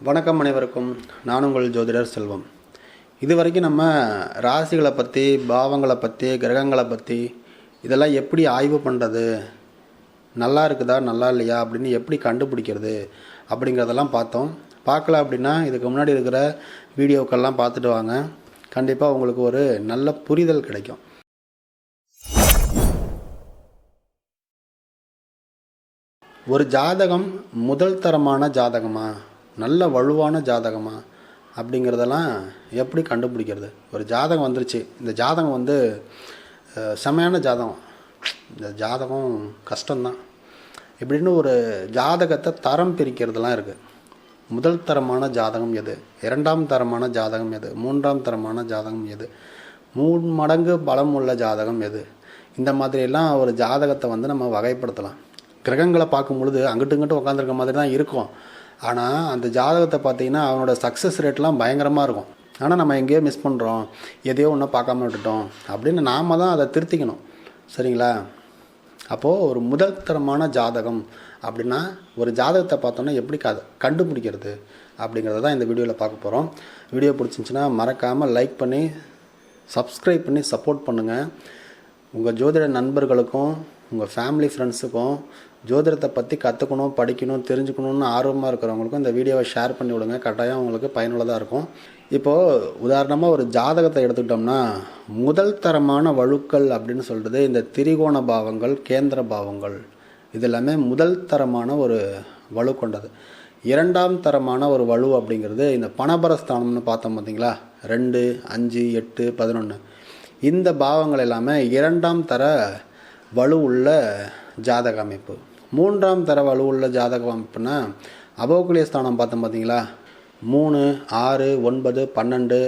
வணக்கம் அனைவருக்கும். நான் உங்கள் ஜோதிடர் செல்வம். இதுவரைக்கும் நம்ம ராசிகளை பற்றி, பாவங்களை பற்றி, கிரகங்களை பற்றி இதெல்லாம் எப்படி ஆய்வு பண்ணுறது, நல்லா இருக்குதா நல்லா இல்லையா அப்படின்னு எப்படி கண்டுபிடிக்கிறது அப்படிங்கிறதெல்லாம் பார்த்தோம். பார்க்கல அப்படின்னா இதுக்கு முன்னாடி இருக்கிற வீடியோக்கெல்லாம் பார்த்துட்டு வாங்க. கண்டிப்பாக உங்களுக்கு ஒரு நல்ல புரிதல் கிடைக்கும். ஒரு ஜாதகம் முதல் தரமான ஜாதகமா, நல்ல வலுவான ஜாதகமா அப்படிங்கிறதெல்லாம் எப்படி கண்டுபிடிக்கிறது? ஒரு ஜாதகம் வந்துருச்சு, இந்த ஜாதகம் செமையான ஜாதகம், இந்த ஜாதகம் கஷ்டம்தான் இப்படின்னு ஒரு ஜாதகத்தை தரம் பிரிக்கிறதுலாம் இருக்குது. முதல் தரமான ஜாதகம் எது, இரண்டாம் தரமான ஜாதகம் எது, மூன்றாம் தரமான ஜாதகம் எது, 3 மடங்கு பலம் உள்ள ஜாதகம் எது, இந்த மாதிரியெல்லாம் ஒரு ஜாதகத்தை நம்ம வகைப்படுத்தலாம். கிரகங்களை பார்க்கும் பொழுது அங்கிட்டு இங்கிட்டு உட்காந்துருக்க மாதிரி தான் இருக்கும். ஆனால் அந்த ஜாதகத்தை பார்த்திங்கன்னா அவனோட சக்ஸஸ் ரேட்லாம் பயங்கரமாக இருக்கும். ஆனால் நம்ம எங்கேயோ மிஸ் பண்ணுறோம், எதையோ ஒன்றும் பார்க்காம விட்டுட்டோம் அப்படின்னு நாம் தான் அதை திருத்திக்கணும். சரிங்களா? அப்போது ஒரு முதல் தரமான ஜாதகம் அப்படின்னா ஒரு ஜாதகத்தை பார்த்தோன்னா எப்படி கண்டுபிடிக்கிறது அப்படிங்கிறத தான் இந்த வீடியோவில் பார்க்க போகிறோம். வீடியோ பிடிச்சிருந்துச்சின்னா மறக்காமல் லைக் பண்ணி சப்ஸ்கிரைப் பண்ணி சப்போர்ட் பண்ணுங்கள். உங்கள் ஜோதிட நண்பர்களுக்கும் உங்கள் ஃபேமிலி ஃப்ரெண்ட்ஸுக்கும் ஜோதிடத்தை பற்றி கற்றுக்கணும், படிக்கணும், தெரிஞ்சுக்கணுன்னு ஆர்வமாக இருக்கிறவங்களுக்கும் இந்த வீடியோவை ஷேர் பண்ணி விடுங்க. கட்டாயம் உங்களுக்கு பயனுள்ளதாக இருக்கும். இப்போது உதாரணமாக ஒரு ஜாதகத்தை எடுத்துக்கிட்டோம்னா முதல் தரமான வழுக்கள் அப்படின்னு சொல்கிறது இந்த திரிகோண பாவங்கள், கேந்திர பாவங்கள், இது எல்லாமே முதல் தரமான ஒரு வலு கொண்டது. இரண்டாம் தரமான ஒரு வலு அப்படிங்கிறது இந்த பணபரஸ்தானம்னு பார்த்தோம் பார்த்தீங்களா, 2, 5, 8, 11 இந்த பாவங்கள் எல்லாமே இரண்டாம் தர வலு உள்ள ஜாதக அமைப்பு. மூன்றாம் தர வலு உள்ள ஜாதக அமைப்புனா அபோகுலிய ஸ்தானம் பார்த்தோம் பார்த்தீங்களா, 3, 6, 9, 12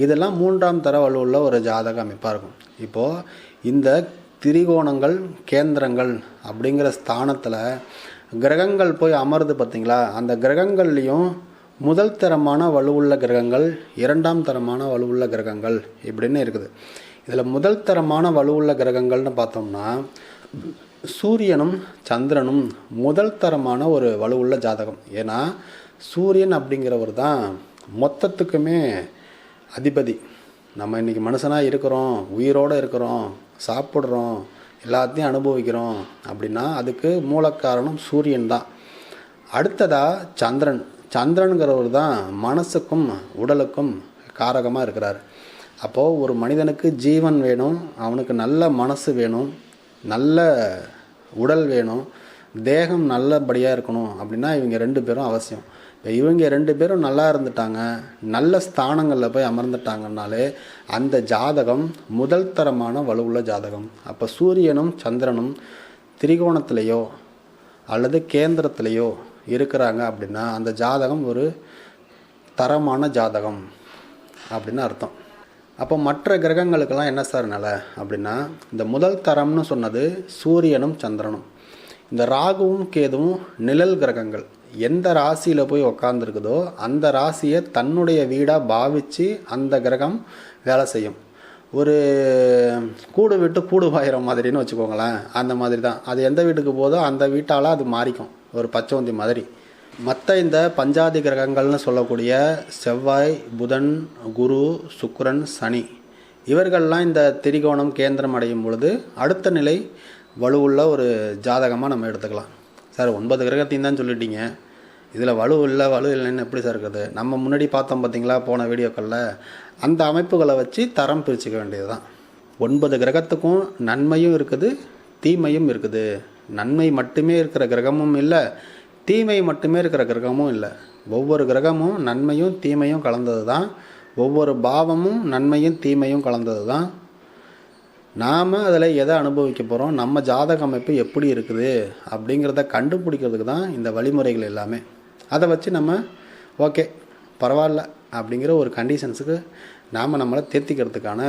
இதெல்லாம் மூன்றாம் தர வலு உள்ள ஒரு ஜாதக அமைப்பாக இருக்கும். இப்போது இந்த திரிகோணங்கள், கேந்திரங்கள் அப்படிங்கிற ஸ்தானத்தில் கிரகங்கள் போய் அமருது பார்த்தீங்களா, அந்த கிரகங்கள்லேயும் முதல் தரமான வலுவுள்ள கிரகங்கள், இரண்டாம் தரமான வலுவுள்ள கிரகங்கள் இப்படின்னு இருக்குது. இதில் முதல் தரமான வலுவுள்ள கிரகங்கள்னு பார்த்தோம்னா சூரியனும் சந்திரனும் முதல் தரமான ஒரு வலுவுள்ள ஜாதகம். ஏன்னா சூரியன் அப்படிங்கிறவர் தான் மொத்தத்துக்குமே அதிபதி. நம்ம இன்றைக்கி மனுஷனாக இருக்கிறோம், உயிரோடு இருக்கிறோம், சாப்பிட்றோம், எல்லாத்தையும் அனுபவிக்கிறோம் அப்படின்னா அதுக்கு மூலக்காரணம் சூரியன் தான். அடுத்ததாக சந்திரன். சந்திரனுங்கிறவர் தான் மனசுக்கும் உடலுக்கும் காரகமாக இருக்கிறார். அப்போது ஒரு மனிதனுக்கு ஜீவன் வேணும், அவனுக்கு நல்ல மனசு வேணும், நல்ல உடல் வேணும், தேகம் நல்லபடியாக இருக்கணும் அப்படின்னா இவங்க 2 பேரும் அவசியம். இப்போ இவங்க 2 பேரும் நல்லா இருந்துட்டாங்க, நல்ல ஸ்தானங்களில் போய் அமர்ந்துட்டாங்கன்னாலே அந்த ஜாதகம் முதல் தரமான வலுவுள்ள ஜாதகம். அப்போ சூரியனும் சந்திரனும் திரிகோணத்திலேயோ அல்லது கேந்திரத்திலேயோ இருக்கிறாங்க அப்படின்னா அந்த ஜாதகம் ஒரு தரமான ஜாதகம் அப்படின்னு அர்த்தம். அப்போ மற்ற கிரகங்களுக்கெல்லாம் என்ன சார் நிலை அப்படின்னா, இந்த முதல் தரம்னு சொன்னது சூரியனும் சந்திரனும். இந்த ராகுவும் கேதுவும் நிழல் கிரகங்கள். எந்த ராசியில் போய் உக்காந்துருக்குதோ அந்த ராசியை தன்னுடைய வீடாக பாவித்து அந்த கிரகம் வேலை செய்யும். ஒரு கூடு விட்டு கூடு பாயிற மாதிரின்னு வச்சுக்கோங்களேன். அந்த மாதிரி தான் அது எந்த வீட்டுக்கு போதோ அந்த வீட்டால் அது மாறிக்கும், ஒரு பச்சோந்தி மாதிரி. மற்ற இந்த பஞ்சாதி கிரகங்கள்னு சொல்லக்கூடிய செவ்வாய், புதன், குரு, சுக்கிரன், சனி இவர்கள்லாம் இந்த திரிகோணம் கேந்திரம் அடையும் பொழுது அடுத்த நிலை வலுவுள்ள ஒரு ஜாதகமாக நம்ம எடுத்துக்கலாம். சார் 9 கிரகத்தையும் தான் சொல்லிட்டீங்க, இதில் வலு இல்லைன்னு எப்படி சார் இருக்குது? நம்ம முன்னாடி பார்த்தோம் பார்த்தீங்களா போன வீடியோக்களில், அந்த அமைப்புகளை வச்சு தரம் பிரிச்சுக்க வேண்டியது தான். 9 கிரகத்துக்கும் நன்மையும் இருக்குது, தீமையும் இருக்குது. நன்மை மட்டுமே இருக்கிற கிரகமும் இல்லை, தீமை மட்டுமே இருக்கிற கிரகமும் இல்லை. ஒவ்வொரு கிரகமும் நன்மையும் தீமையும் கலந்தது தான். ஒவ்வொரு பாவமும் நன்மையும் தீமையும் கலந்தது தான். நாம் அதில் எதை அனுபவிக்க போகிறோம், நம்ம ஜாதக அமைப்பு எப்படி இருக்குது அப்படிங்கிறத கண்டுபிடிக்கிறதுக்கு தான் இந்த வழிமுறைகள் எல்லாமே. அதை வச்சு நம்ம ஓகே பரவாயில்ல அப்படிங்கிற ஒரு கண்டிஷன்ஸுக்கு நாம் நம்மளை தேர்த்திக்கிறதுக்கான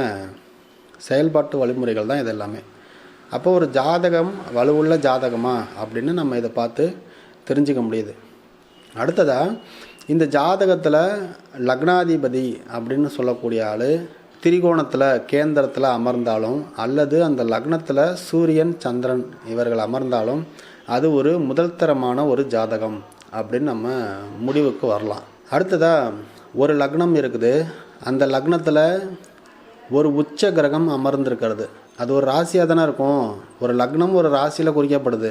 செயல்பாட்டு வழிமுறைகள் தான் இது எல்லாமே. அப்போ ஒரு ஜாதகம் வலுவுள்ள ஜாதகமா அப்படின்னு நம்ம இதை பார்த்து தெரிஞ்சுக்க முடியுது. அடுத்ததாக இந்த ஜாதகத்தில் லக்னாதிபதி அப்படின்னு சொல்லக்கூடிய ஆள் திரிகோணத்தில் கேந்திரத்தில் அமர்ந்தாலும் அல்லது அந்த லக்னத்தில் சூரியன் சந்திரன் இவர்கள் அமர்ந்தாலும் அது ஒரு முதல் தரமான ஒரு ஜாதகம் அப்படின்னு நம்ம முடிவுக்கு வரலாம். அடுத்ததாக ஒரு லக்னம் இருக்குது, அந்த லக்னத்தில் ஒரு உச்ச கிரகம் அமர்ந்திருக்கிறது. அது ஒரு ராசியாக தானே இருக்கும். ஒரு லக்னம் ஒரு ராசியில் குறிக்கப்படுது.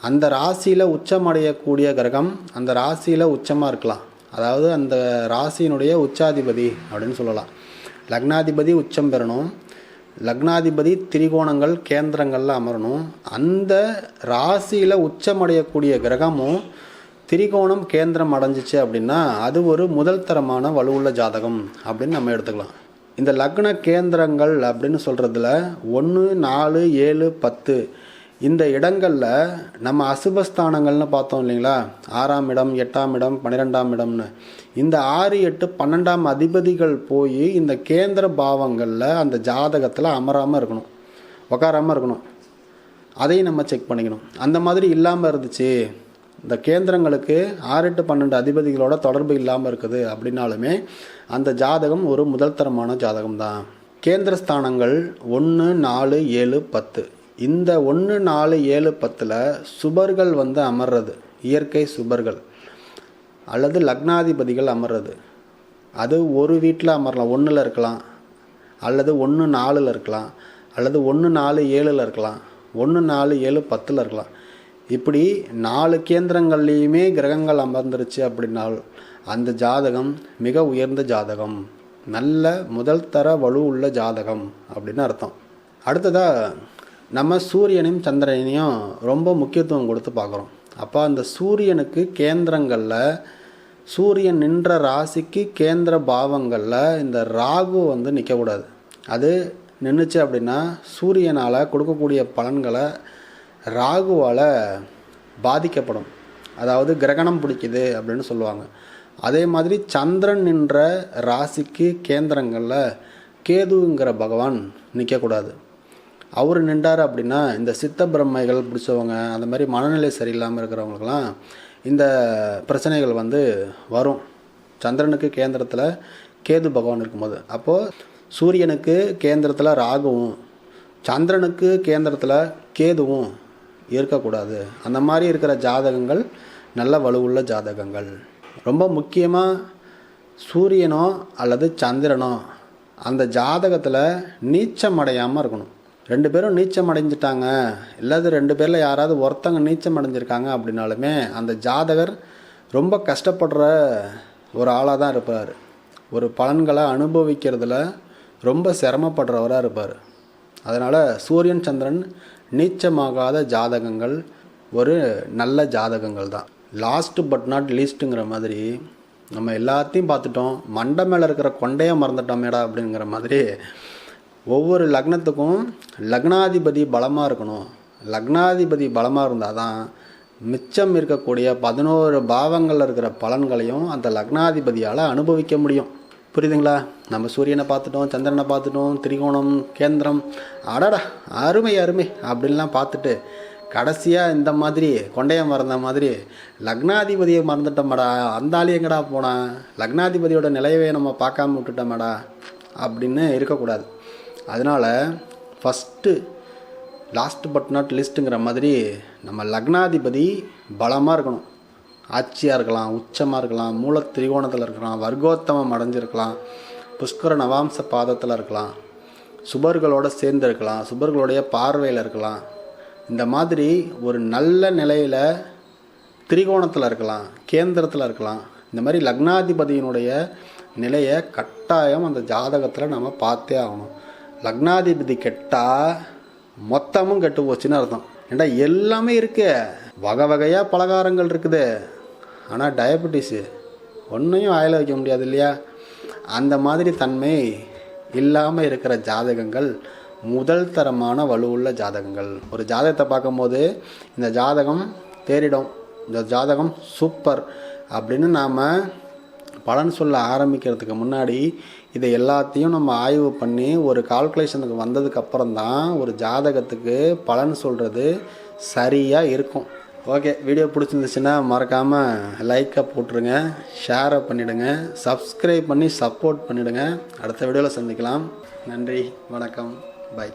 அந்த ராசியில் உச்சமடையக்கூடிய கிரகம் அந்த ராசியில் உச்சமாக இருக்கலாம். அதாவது அந்த ராசியினுடைய உச்சாதிபதி அப்படின்னு சொல்லலாம். லக்னாதிபதி உச்சம் பெறணும், லக்னாதிபதி திரிகோணங்கள் கேந்திரங்களில் அமரணும். அந்த ராசியில் உச்சமடையக்கூடிய கிரகமும் திரிகோணம் கேந்திரம் அடைஞ்சிச்சு அப்படின்னா அது ஒரு முதல் தரமான வலுவுள்ள ஜாதகம் அப்படின்னு நம்ம எடுத்துக்கலாம். இந்த லக்ன கேந்திரங்கள் அப்படின்னு சொல்கிறதுல 1, 4, 7, 10 இந்த இடங்களில் நம்ம அசுபஸ்தானங்கள்னு பார்த்தோம் இல்லைங்களா, 6ஆம் இடம், 8ஆம் இடம், 12ஆம் இடம்னு. இந்த 6, 8, 12ஆம் அதிபதிகள் போய் இந்த கேந்திர பாவங்களில் அந்த ஜாதகத்தில் அமராமல் இருக்கணும், உக்காராமல் இருக்கணும். அதையும் நம்ம செக் பண்ணிக்கணும். அந்த மாதிரி இல்லாமல் இருந்துச்சு, இந்த கேந்திரங்களுக்கு 6, 8, 12 அதிபதிகளோட தொடர்பு இல்லாமல் இருக்குது அப்படின்னாலுமே அந்த ஜாதகம் ஒரு முதல் தரமான ஜாதகம் தான். கேந்திரஸ்தானங்கள் 1, 4, 7, 10 இந்த 1, 4, 7, 10 சுபர்கள் அமர்றது, இயற்கை சுபர்கள் அல்லது லக்னாதிபதிகள் அமர்றது. அது ஒரு வீட்டில் அமரலாம், 1ல் இருக்கலாம், அல்லது 1, 4ல் இருக்கலாம், அல்லது 1, 4, 7ல் இருக்கலாம், 1, 4, 7, 10ல் இருக்கலாம். இப்படி 4 கேந்திரங்கள்லேயுமே கிரகங்கள் அமர்ந்துருச்சு அப்படின்னால் அந்த ஜாதகம் மிக உயர்ந்த ஜாதகம், நல்ல முதல் தர வலு உள்ள ஜாதகம் அப்படின்னு அர்த்தம். அடுத்ததாக நம்ம சூரியனையும் சந்திரனையும் ரொம்ப முக்கியத்துவம் கொடுத்து பார்க்குறோம். அப்போ அந்த சூரியனுக்கு கேந்திரங்களில், சூரியன் நின்ற ராசிக்கு கேந்திர பாவங்களில் இந்த ராகு நிற்கக்கூடாது. அது நின்றுச்சு அப்படின்னா சூரியனால் கொடுக்கக்கூடிய பலன்களை ராகுவால் பாதிக்கப்படும். அதாவது கிரகணம் பிடிக்குது அப்படின்னு சொல்லுவாங்க. அதே மாதிரி சந்திரன் நின்ற ராசிக்கு கேந்திரங்களில் கேதுங்கிற பகவான் நிற்கக்கூடாது. அவர் நின்றார் அப்படின்னா இந்த சித்த பிரம்மைகள் பிடிச்சவங்க, அந்த மாதிரி மனநிலை சரியில்லாமல் இருக்கிறவங்களுக்கெல்லாம் இந்த பிரச்சனைகள் வரும். சந்திரனுக்கு கேந்திரத்தில் கேது பகவான் இருக்கும்போது. அப்போது சூரியனுக்கு கேந்திரத்தில் ராகுவும் சந்திரனுக்கு கேந்திரத்தில் கேதுவும் இருக்கக்கூடாது. அந்த மாதிரி இருக்கிற ஜாதகங்கள் நல்ல வலுவுள்ள ஜாதகங்கள். ரொம்ப முக்கியமாக சூரியனோ அல்லது சந்திரனோ அந்த ஜாதகத்தில் நீச்சம் அடையாமல் இருக்கணும். 2 பேரும் நீச்சம் அடைஞ்சிட்டாங்க, இல்லாத 2 பேரில் யாராவது ஒருத்தங்க நீச்சம் அடைஞ்சிருக்காங்க அப்படின்னாலுமே அந்த ஜாதகர் ரொம்ப கஷ்டப்படுற ஒரு ஆளாக தான் இருப்பார். ஒரு பலன்களை அனுபவிக்கிறதுல ரொம்ப சிரமப்படுறவராக இருப்பார். அதனால் சூரியன் சந்திரன் நீச்சமாகாத ஜாதகங்கள் ஒரு நல்ல ஜாதகங்கள் தான். லாஸ்ட் பட் நாட் லீஸ்ட்டுங்கிற மாதிரி நம்ம எல்லாத்தையும் பார்த்துட்டோம், மண்டை மேலே இருக்கிற கொண்டையை மறந்துட்டோமேடா அப்படிங்கிற மாதிரி ஒவ்வொரு லக்னத்துக்கும் லக்னாதிபதி பலமாக இருக்கணும். லக்னாதிபதி பலமாக இருந்தால் தான் மிச்சம் இருக்கக்கூடிய 11 பாவங்களில் இருக்கிற பலன்களையும் அந்த லக்னாதிபதியால் அனுபவிக்க முடியும். புரியுதுங்களா? நம்ம சூரியனை பார்த்துட்டோம், சந்திரனை பார்த்துட்டோம், திரிகோணம் கேந்திரம், அடடா அருமை அருமை அப்படின்லாம் பார்த்துட்டு கடைசியாக இந்த மாதிரி கொண்டையை மறந்த மாதிரி லக்னாதிபதியை மறந்துட்டோம்டா, அந்த ஆளு எங்கடா போனான், லக்னாதிபதியோட நிலையவே நம்ம பார்க்காம விட்டுட்டோம்டா அப்படின்னு இருக்கக்கூடாது. அதனால் ஃபஸ்ட்டு லாஸ்ட் பட் நாட் லிஸ்ட்டுங்கிற மாதிரி நம்ம லக்னாதிபதி பலமாக இருக்கணும். ஆட்சியாக இருக்கலாம், உச்சமாக இருக்கலாம், மூல திரிகோணத்தில் இருக்கலாம், வர்க்கோத்தமம் அடைஞ்சிருக்கலாம், புஷ்கர நவாம்ச பாதத்தில் இருக்கலாம், சுபர்களோடு சேர்ந்து இருக்கலாம், சுபர்களுடைய பார்வையில் இருக்கலாம். இந்த மாதிரி ஒரு நல்ல நிலையில் திரிகோணத்தில் இருக்கலாம், கேந்திரத்தில் இருக்கலாம். இந்த மாதிரி லக்னாதிபதியினுடைய நிலையை கட்டாயம் அந்த ஜாதகத்தில் நம்ம பார்த்தே ஆகணும். லக்னாதிபதி கெட்டால் மொத்தமும் கெட்டு போச்சுன்னு அர்த்தம். ஏண்டா எல்லாமே இருக்கு, வகை வகையாக பலகாரங்கள் இருக்குது, ஆனால் டயபெட்டிஸு ஒன்றையும் ஆயில வைக்க முடியாது இல்லையா? அந்த மாதிரி தன்மை இல்லாமல் இருக்கிற ஜாதகங்கள் முதல் தரமான வலுவுள்ள ஜாதகங்கள். ஒரு ஜாதகத்தை பார்க்கும்போது இந்த ஜாதகம் தேறிடும், இந்த ஜாதகம் சூப்பர் அப்படின்னு நாம் பலன் சொல்ல ஆரம்பிக்கிறதுக்கு முன்னாடி இதை எல்லாத்தையும் நம்ம ஆய்வு பண்ணி ஒரு கால்குலேஷனுக்கு வந்ததுக்கப்புறம் தான் ஒரு ஜாதகத்துக்கு பலன் சொல்கிறது சரியாக இருக்கும். ஓகே, வீடியோ பிடிச்சிருந்துச்சுன்னா மறக்காமல் லைக்கை போட்டுருங்க, ஷேரை பண்ணிவிடுங்க, சப்ஸ்கிரைப் பண்ணி சப்போர்ட் பண்ணிவிடுங்க. அடுத்த வீடியோவில் சந்திக்கலாம். நன்றி, வணக்கம், பை.